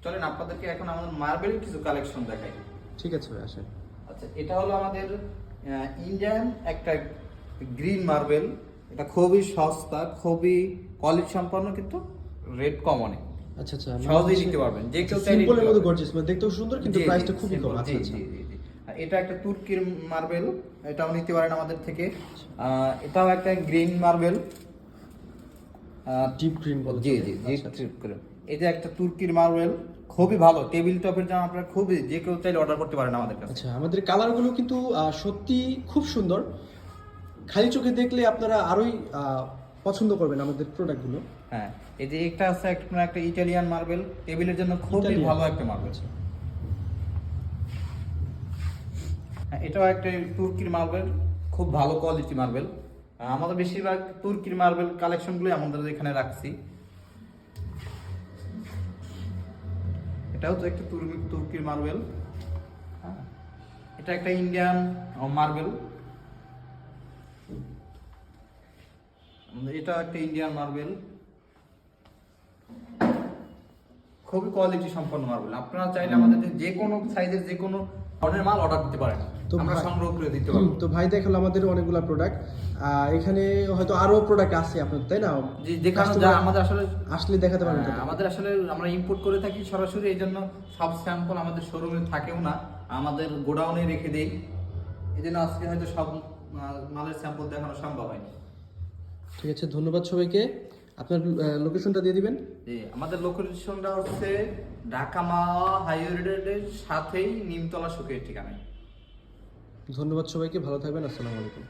চলেন আপনাদেরকে এখন আমাদের মার্বেলের কিছু কালেকশন দেখাই। ঠিক আছে ভাই, আসেন। আচ্ছা, এটা হলো আমাদের ইন্ডিয়ান একটা গ্রিন মার্বেল। এটা খুবই সস্তা, খুবই কোয়ালিটি সম্পন্ন, কিন্তু রেট কম অনেক। আচ্ছা আচ্ছা, সহজেই নিতে পারবেন, যে কেউ চাইলে সিম্পলের নিতে মধ্যে পারবে। গর্জিয়াস, মানে দেখতেও সুন্দর কিন্তু জি, প্রাইসটা জি, খুবই কম। simple, আচ্ছা জি, আচ্ছা। জি, জি, জি। আর এটা একটা তুর্কির মার্বেল, এটাও নিতে পারেন আমাদের থেকে। এটাও একটা গ্রিন মার্বেল, ডিপ গ্রিন বলে। জি জি জি, ঠিক করে। এই যে একটা তুর্কির মার্বেল, খুবই ভালো টেবিল টপের জন্য, আপনারা খুবই যে কেউ চাইলে অর্ডার করতে পারেন আমাদের কাছে। আচ্ছা, আমাদের কালারগুলো কিন্তু সত্যি খুব সুন্দর। খালি চোখে দেখলে আপনারা আরোই পছন্দ করবেন আমাদের প্রোডাক্টগুলো। হ্যাঁ, এই যে একটা আছে একটা ইটালিয়ান মার্বেল, টেবিলের জন্য খুবই ইতালিয়ান। ভালো একটা মার্বেল। হ্যাঁ, এটাও একটা তুর্কির মার্বেল, খুব ভালো কোয়ালিটি মার্বেল। আমাদের বেশিরভাগ তুর্কির মার্বেল কালেকশনগুলোই আমাদের এখানে রাখছি। এটাও তো একটা তুর্কির মার্বেল। হ্যাঁ, এটা একটা ইন্ডিয়ান মার্বেল, এটা একটা ইন্ডিয়ান মার্বেল, খুবই কোয়ালিটি সম্পন্ন মার্বেল। আপনারা চাইলে আমাদের যে কোনো সাইজের যে কোনো ধরনের মাল অর্ডার দিতে পারেন, তো আমরা ভাই- সংগ্রহ করে দিতে পারবো। তো ভাই দেখালো আমাদের অনেকগুলো প্রোডাক্ট, এখানে হয়তো আরো প্রোডাক্ট আছে আপনার, তাই না? যেখানে যা আমাদের আসলে আসলে দেখাতে পারবেন তো? আমাদের আসলে আমরা ইম্পোর্ট করে থাকি সরাসরি, এই জন্য সব স্যাম্পল আমাদের শোরুমে থাকেও না, আমাদের গোডাউনে রেখে দেই। এই জন্য আজকে হয়তো সব মালের স্যাম্পল দেখানো সম্ভব হয়নি। ঠিক আছে, ধন্যবাদ সবাইকে। আপনার লোকেশনটা দিয়ে দিবেন। জি, আমাদের লোকেশনটা হচ্ছে ঢাকা মাওয়া হাইওয়ে রোডের সাথেই নিমতলা সুখের ঠিকানায়। ধন্যবাদ সবাইকে, ভালো থাকবেন, আসসালামু আলাইকুম।